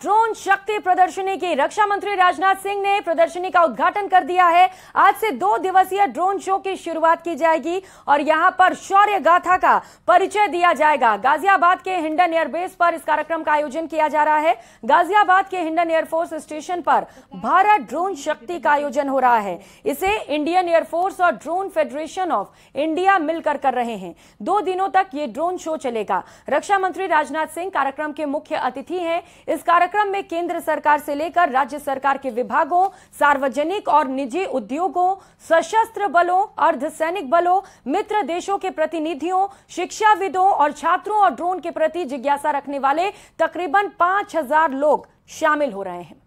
Drone शक्ति प्रदर्शनी की। रक्षा मंत्री राजनाथ सिंह ने प्रदर्शनी का उद्घाटन कर दिया है। आज से 2 दिवसीय ड्रोन शो की शुरुआत की जाएगी और यहां पर शौर्य गाथा का परिचय दिया जाएगा। गाजियाबाद के हिंडन एयरबेस पर इस कार्यक्रम का आयोजन किया जा रहा है। गाजियाबाद के हिंडन एयरफोर्स स्टेशन पर भारत ड्रोन शक्ति का आयोजन हो रहा है। इसे इंडियन एयरफोर्स और ड्रोन फेडरेशन ऑफ इंडिया मिलकर कर रहे हैं। 2 दिनों तक ये ड्रोन शो चलेगा। रक्षा मंत्री राजनाथ सिंह कार्यक्रम के मुख्य अतिथि हैं। इस कार्यक्रम में केंद्र सरकार से लेकर राज्य सरकार के विभागों, सार्वजनिक और निजी उद्योगों, सशस्त्र बलों, अर्धसैनिक बलों, मित्र देशों के प्रतिनिधियों, शिक्षाविदों और छात्रों और ड्रोन के प्रति जिज्ञासा रखने वाले तकरीबन 5000 लोग शामिल हो रहे हैं।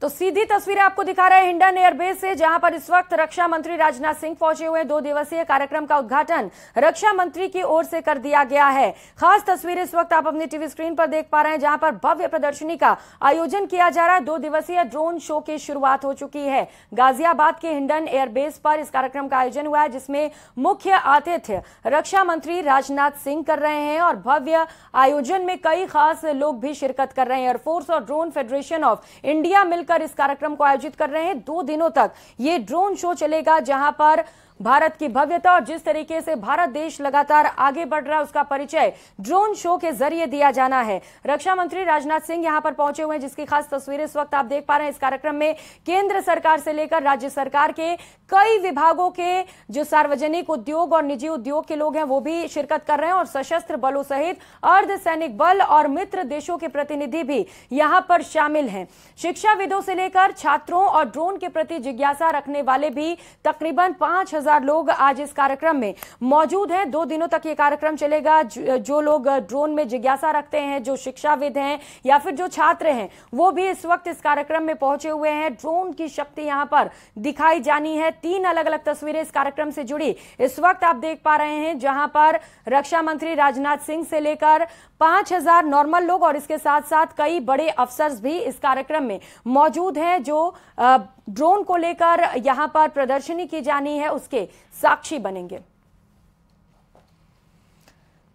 तो सीधी तस्वीरें आपको दिखा रहे हैं हिंडन एयरबेस से, जहां पर इस वक्त रक्षा मंत्री राजनाथ सिंह पहुंचे हुए हैं। 2 दिवसीय कार्यक्रम का उद्घाटन रक्षा मंत्री की ओर से कर दिया गया है। खास तस्वीरें इस वक्त आप अपनी टीवी स्क्रीन पर देख पा रहे हैं, जहां पर भव्य प्रदर्शनी का आयोजन किया जा रहा है। 2 दिवसीय ड्रोन शो की शुरुआत हो चुकी है। गाजियाबाद के हिंडन एयरबेस पर इस कार्यक्रम का आयोजन हुआ है, जिसमें मुख्य आतिथ्य रक्षा मंत्री राजनाथ सिंह कर रहे हैं और भव्य आयोजन में कई खास लोग भी शिरकत कर रहे हैं। एयरफोर्स और ड्रोन फेडरेशन ऑफ इंडिया मिलकर इस कार्यक्रम को आयोजित कर रहे हैं। 2 दिनों तक ये ड्रोन शो चलेगा, जहां पर भारत की भव्यता और जिस तरीके से भारत देश लगातार आगे बढ़ रहा है उसका परिचय ड्रोन शो के जरिए दिया जाना है। रक्षा मंत्री राजनाथ सिंह यहां पर पहुंचे हुए हैं, जिसकी खास तस्वीरें इस वक्त आप देख पा रहे हैं। इस कार्यक्रम में केंद्र सरकार से लेकर राज्य सरकार के कई विभागों के जो सार्वजनिक उद्योग और निजी उद्योग के लोग हैं वो भी शिरकत कर रहे हैं और सशस्त्र बलों सहित अर्धसैनिक बल और मित्र देशों के प्रतिनिधि भी यहां पर शामिल हैं। शिक्षाविदों से लेकर छात्रों और ड्रोन के प्रति जिज्ञासा रखने वाले भी तकरीबन 5000 लोग आज इस कार्यक्रम में मौजूद हैं। 2 दिनों तक ये कार्यक्रम चलेगा। जो लोग ड्रोन में जिज्ञासा रखते हैं, जो शिक्षाविद हैं या फिर जो छात्र हैं, वो भी इस वक्त इस कार्यक्रम में पहुंचे हुए हैं। ड्रोन की शक्ति यहां पर दिखाई जानी है। 3 अलग अलग तस्वीरें इस कार्यक्रम से जुड़ी इस वक्त आप देख पा रहे हैं, जहां पर रक्षा मंत्री राजनाथ सिंह से लेकर 5000 नॉर्मल लोग और इसके साथ साथ कई बड़े अफसर्स भी इस कार्यक्रम में मौजूद हैं, जो ड्रोन को लेकर यहां पर प्रदर्शनी की जानी है उसके साक्षी बनेंगे।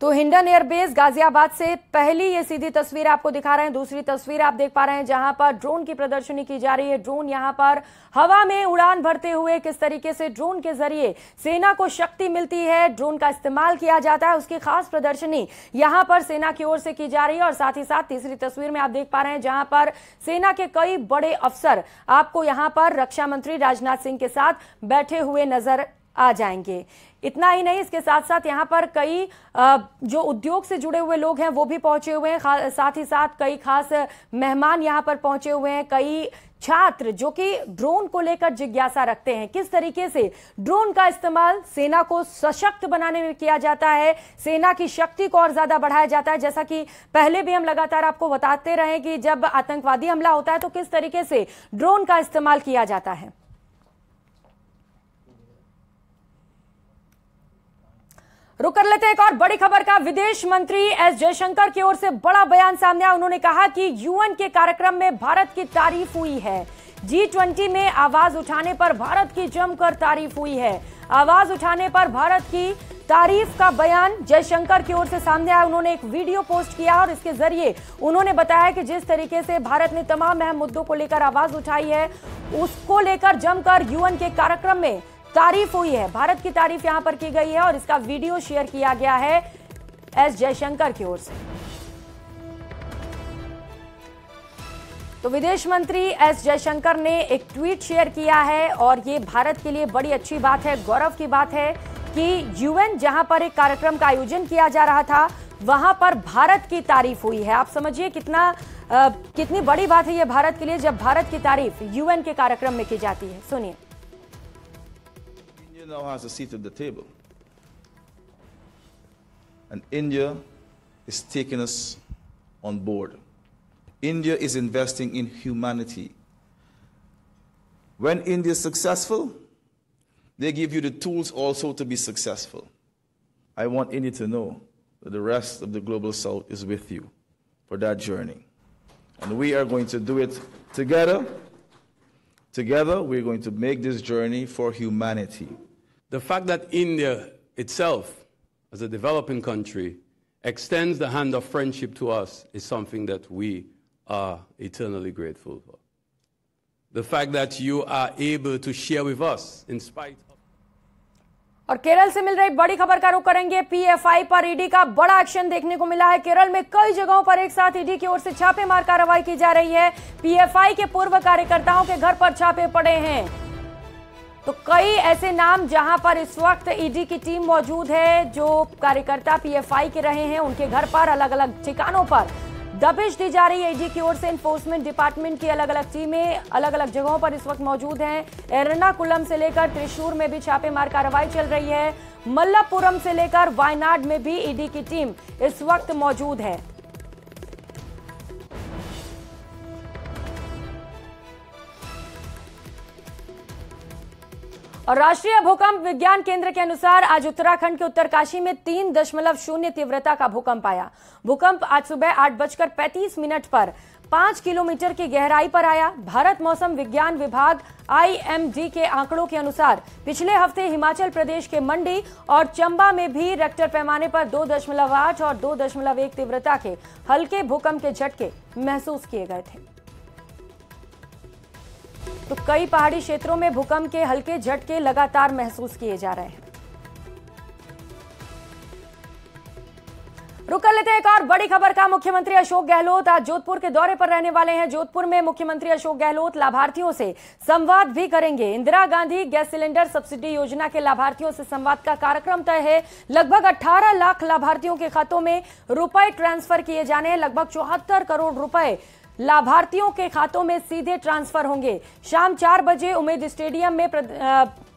तो हिंडन एयरबेस गाजियाबाद से पहली ये सीधी तस्वीर आपको दिखा रहे हैं। दूसरी तस्वीर आप देख पा रहे हैं, जहां पर ड्रोन की प्रदर्शनी की जा रही है। ड्रोन यहां पर हवा में उड़ान भरते हुए किस तरीके से ड्रोन के जरिए सेना को शक्ति मिलती है, ड्रोन का इस्तेमाल किया जाता है, उसकी खास प्रदर्शनी यहां पर सेना की ओर से की जा रही है। और साथ ही साथ तीसरी तस्वीर में आप देख पा रहे हैं, जहां पर सेना के कई बड़े अफसर आपको यहां पर रक्षा मंत्री राजनाथ सिंह के साथ बैठे हुए नजर आ जाएंगे। इतना ही नहीं, इसके साथ साथ यहाँ पर कई जो उद्योग से जुड़े हुए लोग हैं वो भी पहुंचे हुए हैं। साथ ही साथ कई खास मेहमान यहाँ पर पहुंचे हुए हैं। कई छात्र जो कि ड्रोन को लेकर जिज्ञासा रखते हैं, किस तरीके से ड्रोन का इस्तेमाल सेना को सशक्त बनाने में किया जाता है, सेना की शक्ति को और ज्यादा बढ़ाया जाता है। जैसा कि पहले भी हम लगातार आपको बताते रहे कि जब आतंकवादी हमला होता है तो किस तरीके से ड्रोन का इस्तेमाल किया जाता है। रुक कर लेते हैं एक और बड़ी खबर का। विदेश मंत्री एस जयशंकर की ओर से बड़ा बयान सामने आया। उन्होंने कहा कि यूएन के कार्यक्रम में भारत की तारीफ हुई है। G20 में आवाज उठाने पर भारत की जमकर तारीफ हुई है। आवाज उठाने पर भारत की तारीफ का बयान जयशंकर की ओर से सामने आया। उन्होंने एक वीडियो पोस्ट किया और इसके जरिए उन्होंने बताया कि जिस तरीके से भारत ने तमाम अहम मुद्दों को लेकर आवाज उठाई है, उसको लेकर जमकर यूएन के कार्यक्रम में तारीफ हुई है। भारत की तारीफ यहां पर की गई है और इसका वीडियो शेयर किया गया है एस जयशंकर की ओर से। तो विदेश मंत्री एस जयशंकर ने एक ट्वीट शेयर किया है और ये भारत के लिए बड़ी अच्छी बात है, गौरव की बात है कि यूएन जहां पर एक कार्यक्रम का आयोजन किया जा रहा था वहां पर भारत की तारीफ हुई है। आप समझिए कितनी बड़ी बात है ये भारत के लिए, जब भारत की तारीफ यूएन के कार्यक्रम में की जाती है। सुनिए। India now has a seat at the table, and India is taking us on board. India is investing in humanity. When India is successful, they give you the tools also to be successful. I want India to know that the rest of the global South is with you for that journey. And we are going to do it together. Together, we're going to make this journey for humanity. The fact that India itself, as a developing country, extends the hand of friendship to us is something that we are eternally grateful for. The fact that you are able to share with us in spite of... और केरल से मिल रही बड़ी खबर का रुख करेंगे। PFI पर ED का बड़ा एक्शन देखने को मिला है। केरल में कई जगहों पर एक साथ ईडी की ओर से छापेमार कार्रवाई की जा रही है। पीएफआई के पूर्व कार्यकर्ताओं के घर पर छापे पड़े हैं। तो कई ऐसे नाम जहां पर इस वक्त ईडी की टीम मौजूद है, जो कार्यकर्ता पीएफआई के रहे हैं, उनके घर पर अलग अलग ठिकानों पर दबिश दी जा रही है। ईडी की ओर से एनफोर्समेंट डिपार्टमेंट की अलग अलग टीमें अलग अलग जगहों पर इस वक्त मौजूद हैं। एर्नाकुलम से लेकर त्रिशूर में भी छापेमार कार्रवाई चल रही है। मल्लपुरम से लेकर वायनाड में भी ईडी की टीम इस वक्त मौजूद है। और राष्ट्रीय भूकंप विज्ञान केंद्र के अनुसार आज उत्तराखंड के उत्तरकाशी में 3.0 तीव्रता का भूकंप आया। भूकंप आज सुबह 8:35 पर 5 किलोमीटर की गहराई पर आया। भारत मौसम विज्ञान विभाग IMD के आंकड़ों के अनुसार पिछले हफ्ते हिमाचल प्रदेश के मंडी और चंबा में भी रेक्टर पैमाने पर 2.8 और 2.1 तीव्रता के हल्के भूकंप के झटके महसूस किए गए थे। तो कई पहाड़ी क्षेत्रों में भूकंप के हल्के झटके लगातार महसूस किए जा रहे हैं। रुक कर लेते हैं एक और बड़ी खबर का। मुख्यमंत्री अशोक गहलोत आज जोधपुर के दौरे पर रहने वाले हैं। जोधपुर में मुख्यमंत्री अशोक गहलोत लाभार्थियों से संवाद भी करेंगे। Indira Gandhi gas cylinder subsidy योजना के लाभार्थियों से संवाद का कार्यक्रम तय है। लगभग 18 लाख लाभार्थियों के खातों में रुपए ट्रांसफर किए जाने हैं। लगभग 74 करोड़ रुपए लाभार्थियों के खातों में सीधे ट्रांसफर होंगे। शाम 4 बजे उमेद स्टेडियम में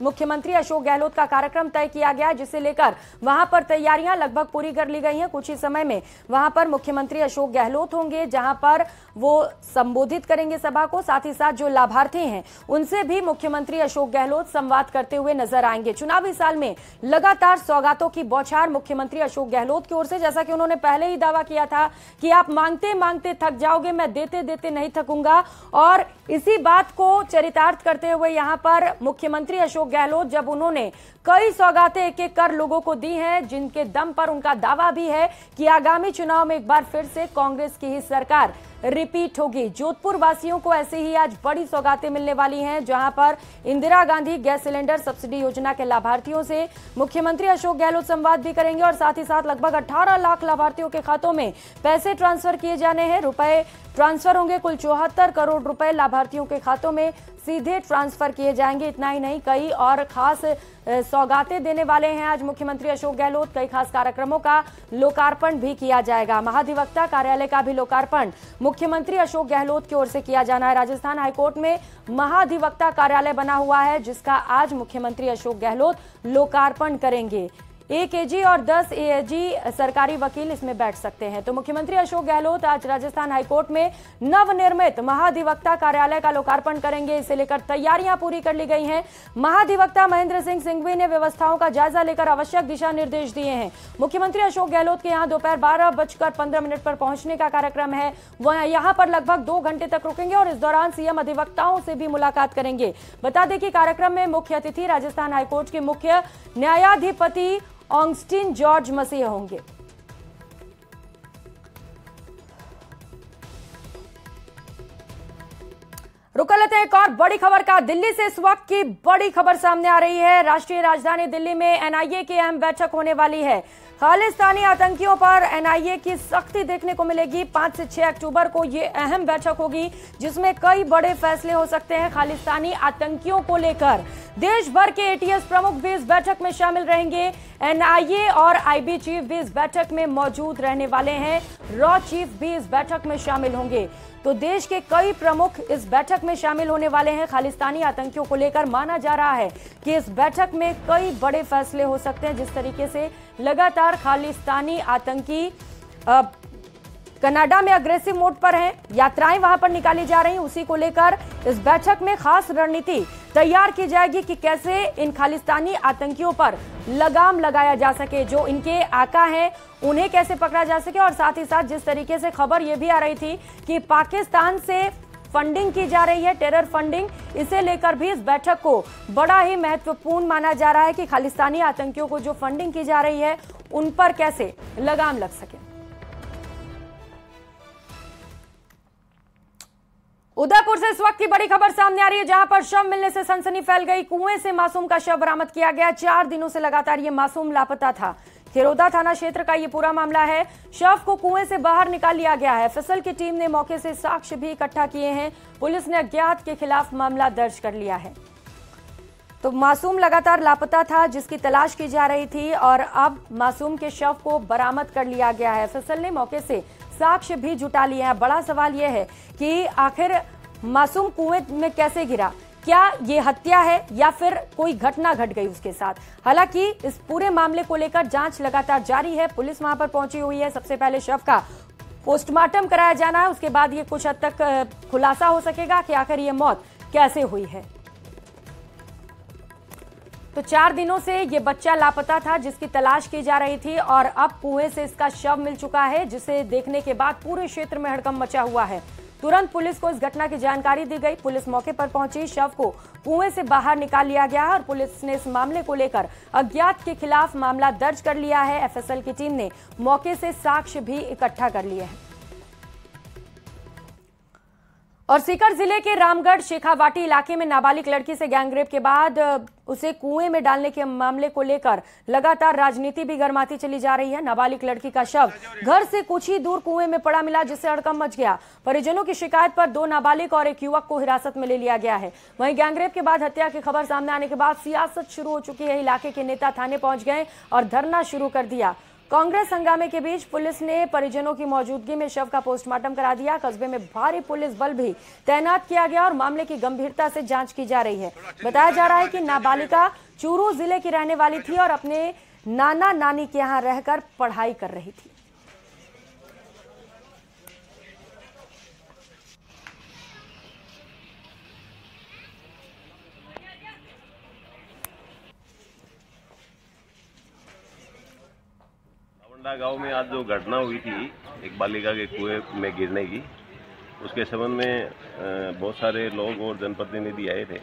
मुख्यमंत्री अशोक गहलोत का कार्यक्रम तय किया गया, जिसे लेकर वहां पर तैयारियां लगभग पूरी कर ली गई हैं। कुछ ही समय में वहां पर मुख्यमंत्री अशोक गहलोत होंगे, जहां पर वो संबोधित करेंगे सभा को। साथ ही साथ जो लाभार्थी हैं उनसे भी मुख्यमंत्री अशोक गहलोत संवाद करते हुए नजर आएंगे। चुनावी साल में लगातार सौगातों की बौछार मुख्यमंत्री अशोक गहलोत की ओर से, जैसा कि उन्होंने पहले ही दावा किया था कि आप मांगते मांगते थक जाओगे, मैं देते देते नहीं थकूंगा। और इसी बात को चरितार्थ करते हुए यहां पर मुख्यमंत्री अशोक गहलोत, जब उन्होंने कई सौगातें एक एक कर लोगों को दी हैं, जिनके दम पर उनका दावा भी है कि आगामी चुनाव में एक बार फिर से कांग्रेस की ही सरकार रिपीट होगी। जोधपुर वासियों को ऐसे ही आज बड़ी सौगातें मिलने वाली हैं, जहां पर Indira Gandhi gas cylinder subsidy योजना के लाभार्थियों से मुख्यमंत्री अशोक गहलोत संवाद भी करेंगे। और साथ ही साथ लगभग 18 लाख लाभार्थियों के खातों में पैसे ट्रांसफर किए जाने हैं। रुपए ट्रांसफर होंगे। कुल 74 करोड़ रुपए लाभार्थियों के खातों में सीधे ट्रांसफर किए जाएंगे। इतना ही नहीं, कई और खास सौगातें देने वाले हैं आज मुख्यमंत्री अशोक गहलोत। कई खास कार्यक्रमों का लोकार्पण भी किया जाएगा। महाधिवक्ता कार्यालय का भी लोकार्पण मुख्यमंत्री अशोक गहलोत की ओर से किया जाना है। राजस्थान हाईकोर्ट में महाधिवक्ता कार्यालय बना हुआ है, जिसका आज मुख्यमंत्री अशोक गहलोत लोकार्पण करेंगे। 1 AG और 10 AG सरकारी वकील इसमें बैठ सकते हैं। तो मुख्यमंत्री अशोक गहलोत आज राजस्थान हाईकोर्ट में नवनिर्मित महाधिवक्ता कार्यालय का लोकार्पण करेंगे। इसे लेकर तैयारियां पूरी कर ली गई हैं। महाधिवक्ता महेंद्र सिंह सिंघवी ने व्यवस्थाओं का जायजा लेकर आवश्यक दिशा निर्देश दिए हैं। मुख्यमंत्री अशोक गहलोत के यहां दोपहर 12:15 पर पहुंचने का कार्यक्रम है। वह यहां पर लगभग 2 घंटे तक रुकेंगे और इस दौरान सीएम अधिवक्ताओं से भी मुलाकात करेंगे। बता दें कि कार्यक्रम में मुख्य अतिथि राजस्थान हाईकोर्ट के मुख्य न्यायाधिपति ऑगस्टिन जॉर्ज मसीह होंगे। रुक लेते हैं एक और बड़ी खबर का। दिल्ली से इस वक्त की बड़ी खबर सामने आ रही है। राष्ट्रीय राजधानी दिल्ली में एनआईए की अहम बैठक होने वाली है। खालिस्तानी आतंकियों पर एनआईए की सख्ती देखने को मिलेगी। 5 से 6 अक्टूबर को ये अहम बैठक होगी, जिसमें कई बड़े फैसले हो सकते हैं खालिस्तानी आतंकियों को लेकर। देश भर के एटीएस प्रमुख भी इस बैठक में शामिल रहेंगे। एनआईए और आईबी चीफ भी इस बैठक में मौजूद रहने वाले हैं। रॉ चीफ भी इस बैठक में शामिल होंगे। तो देश के कई प्रमुख इस बैठक में शामिल होने वाले हैं। खालिस्तानी आतंकियों को लेकर माना जा रहा है कि इस बैठक में कई बड़े फैसले हो सकते हैं। जिस तरीके से लगातार खालिस्तानी आतंकी कनाडा में अग्रेसिव मोड पर हैं, यात्राएं वहां पर निकाली जा रही हैं, उसी को लेकर इस बैठक में खास रणनीति तैयार की जाएगी कि कैसे इन खालिस्तानी आतंकियों पर लगाम लगाया जा सके। जो इनके आका हैं उन्हें कैसे पकड़ा जा सके। और साथ ही साथ जिस तरीके से खबर यह भी आ रही थी कि पाकिस्तान से फंडिंग की जा रही है, टेरर फंडिंग, इसे लेकर भी इस बैठक को बड़ा ही महत्वपूर्ण माना जा रहा है कि खालिस्तानी आतंकियों को जो फंडिंग की जा रही है उन पर कैसे लगाम लग सके। उदयपुर से इस वक्त की बड़ी खबर सामने आ रही है, जहां पर शव मिलने से सनसनी फैल गई। कुएं से मासूम का शव बरामद किया गया। 4 दिनों से लगातार ये मासूम लापता था। खिरोदा थाना क्षेत्र का ये पूरा मामला है। शव को कुएं से बाहर निकाल लिया गया है। फिसल की टीम ने मौके से साक्ष्य भी इकट्ठा किए हैं। पुलिस ने अज्ञात के खिलाफ मामला दर्ज कर लिया है। तो मासूम लगातार लापता था, जिसकी तलाश की जा रही थी, और अब मासूम के शव को बरामद कर लिया गया है। फिसल ने मौके से साक्ष्य भी जुटा लिए हैं। बड़ा सवाल यह है कि आखिर मासूम कुएं में कैसे गिरा, क्या ये हत्या है या फिर कोई घटना घट गई उसके साथ। हालांकि इस पूरे मामले को लेकर जांच लगातार जारी है। पुलिस वहां पर पहुंची हुई है। सबसे पहले शव का पोस्टमार्टम कराया जाना है, उसके बाद ये कुछ हद तक खुलासा हो सकेगा कि आखिर ये मौत कैसे हुई है। तो 4 दिनों से ये बच्चा लापता था, जिसकी तलाश की जा रही थी, और अब कुएं से इसका शव मिल चुका है, जिसे देखने के बाद पूरे क्षेत्र में हड़कंप मचा हुआ है। तुरंत पुलिस को इस घटना की जानकारी दी गई। पुलिस मौके पर पहुंची, शव को कुएं से बाहर निकाल लिया गया और पुलिस ने इस मामले को लेकर अज्ञात के खिलाफ मामला दर्ज कर लिया है। एफएसएल की टीम ने मौके से साक्ष्य भी इकट्ठा कर लिए हैं। और सीकर जिले के रामगढ़ शेखावाटी इलाके में नाबालिग लड़की से गैंगरेप के बाद उसे कुएं में डालने के मामले को लेकर लगातार राजनीति भी गर्माती चली जा रही है। नाबालिग लड़की का शव घर से कुछ ही दूर कुएं में पड़ा मिला, जिससे हड़कंप मच गया। परिजनों की शिकायत पर 2 नाबालिग और एक युवक को हिरासत में ले लिया गया है। वहीं गैंगरेप के बाद हत्या की खबर सामने आने के बाद सियासत शुरू हो चुकी है। इलाके के नेता थाने पहुंच गए और धरना शुरू कर दिया। कांग्रेस हंगामे के बीच पुलिस ने परिजनों की मौजूदगी में शव का पोस्टमार्टम करा दिया। कस्बे में भारी पुलिस बल भी तैनात किया गया और मामले की गंभीरता से जांच की जा रही है। बताया जा रहा है कि नाबालिगा चूरू जिले की रहने वाली थी और अपने नाना नानी के यहां रहकर पढ़ाई कर रही थी। गांव में आज जो घटना हुई थी एक बालिका के कुएं में गिरने की, उसके संबंध में बहुत सारे लोग और जनप्रतिनिधि आए थे,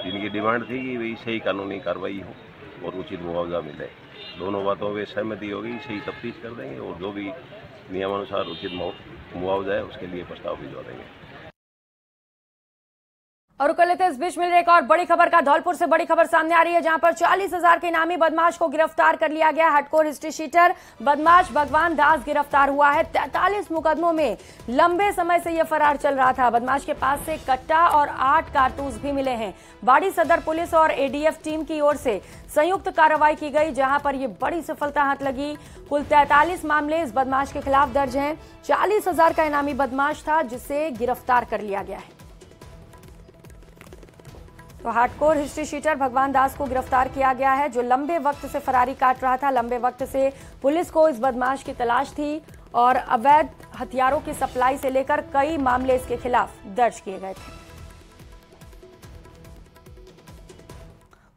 जिनकी डिमांड थी कि वही सही कानूनी कार्रवाई हो और उचित मुआवजा मिले। दोनों बातों में सहमति हो गई, सही तफ्तीश कर देंगे और जो भी नियमानुसार उचित मुआवजा है उसके लिए प्रस्ताव भिजवा देंगे। और कल इस बीच मिल रही एक और बड़ी खबर का धौलपुर से बड़ी खबर सामने आ रही है, जहां पर 40,000 के इनामी बदमाश को गिरफ्तार कर लिया गया। हटकोर हिस्ट्री शीटर बदमाश भगवान दास गिरफ्तार हुआ है। 43 मुकदमों में लंबे समय से यह फरार चल रहा था। बदमाश के पास से कट्टा और 8 कारतूस भी मिले हैं। बाड़ी सदर पुलिस और एडीएफ टीम की ओर से संयुक्त कार्रवाई की गई, जहां पर यह बड़ी सफलता हाथ लगी। कुल 43 मामले इस बदमाश के खिलाफ दर्ज हैं। 40,000 का इनामी बदमाश था, जिसे गिरफ्तार कर लिया गया है। तो हार्डकोर हिस्ट्री शीटर भगवान दास को गिरफ्तार किया गया है, जो लंबे वक्त से फरारी काट रहा था। लंबे वक्त से पुलिस को इस बदमाश की तलाश थी और अवैध हथियारों की सप्लाई से लेकर कई मामले इसके खिलाफ दर्ज किए गए थे।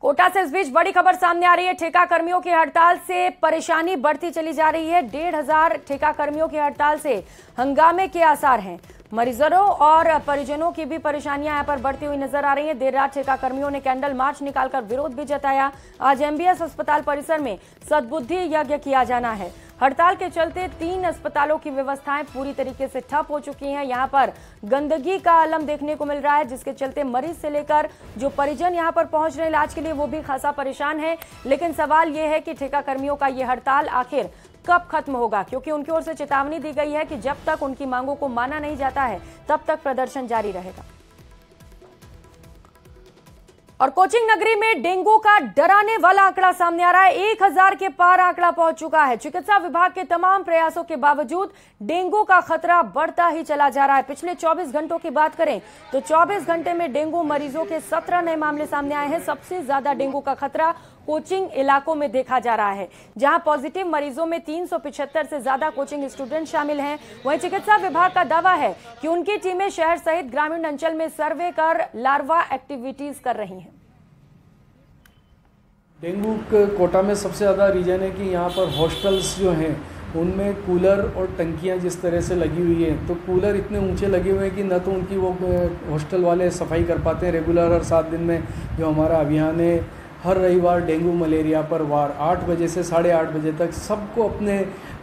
कोटा से इस बीच बड़ी खबर सामने आ रही है। ठेका कर्मियों की हड़ताल से परेशानी बढ़ती चली जा रही है। 1,500 ठेका कर्मियों की हड़ताल से हंगामे के आसार हैं। मरीजों और परिजनों की भी परेशानियां यहां पर बढ़ती हुई नजर आ रही हैं। देर रात ठेका कर्मियों ने कैंडल मार्च निकालकर विरोध भी जताया। आज एमबीएस अस्पताल परिसर में सद्बुद्धि यज्ञ किया जाना है। हड़ताल के चलते 3 अस्पतालों की व्यवस्थाएं पूरी तरीके से ठप हो चुकी हैं। यहां पर गंदगी का आलम देखने को मिल रहा है, जिसके चलते मरीज से लेकर जो परिजन यहां पर पहुंच रहे इलाज के लिए, वो भी खासा परेशान है। लेकिन सवाल यह है कि ठेका कर्मियों का यह हड़ताल आखिर कब खत्म होगा, क्योंकि उनकी ओर से चेतावनी दी गई है कि जब तक उनकी मांगों को माना नहीं जाता है तब तक प्रदर्शन जारी रहेगा। और कोचिंग नगरी में डेंगू का डराने वाला आंकड़ा सामने आ रहा है। 1000 के पार आंकड़ा पहुंच चुका है। चिकित्सा विभाग के तमाम प्रयासों के बावजूद डेंगू का खतरा बढ़ता ही चला जा रहा है। पिछले 24 घंटों की बात करें तो 24 घंटे में डेंगू मरीजों के 17 नए मामले सामने आए हैं। सबसे ज्यादा डेंगू का खतरा कोचिंग इलाकों में देखा जा रहा है, जहां पॉजिटिव मरीजों में 375 से ज्यादा कोचिंग स्टूडेंट शामिल हैं। वहीं चिकित्सा विभाग का दावा है कि उनकी टीमें शहर सहित ग्रामीण अंचल में सर्वे कर लार्वा एक्टिविटीज कर रही हैं। डेंगू के कोटा में सबसे ज़्यादा रीजन है कि यहाँ पर हॉस्टल्स जो हैं उनमें कूलर और टंकियां जिस तरह से लगी हुई हैं, तो कूलर इतने ऊंचे लगे हुए हैं कि न तो उनकी वो हॉस्टल वाले सफाई कर पाते हैं रेगुलर। और 7 दिन में जो हमारा अभियान है, हर रविवार डेंगू मलेरिया पर वार 8 बजे से 8:30 बजे तक सबको अपने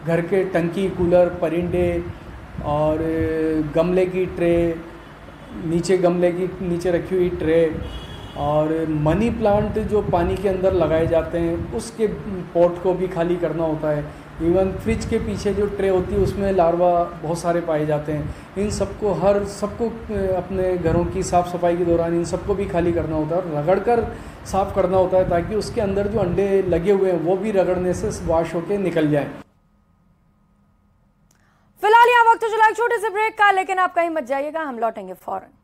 घर के टंकी, कूलर, परिंदे और गमले की ट्रे, नीचे गमले की नीचे रखी हुई ट्रे और मनी प्लांट जो पानी के अंदर लगाए जाते हैं उसके पॉट को भी खाली करना होता है। इवन फ्रिज के पीछे जो ट्रे होती है उसमें लार्वा बहुत सारे पाए जाते हैं। इन सबको सबको अपने घरों की साफ़ सफाई के दौरान इन सबको भी खाली करना होता है और रगड़ कर साफ़ करना होता है, ताकि उसके अंदर जो अंडे लगे हुए हैं वो भी रगड़ने से वॉश होकर निकल जाएं। फिलहाल यहाँ वक्त चला एक छोटे से ब्रेक का, लेकिन आप कहीं मत जाइएगा, हम लौटेंगे फौरन।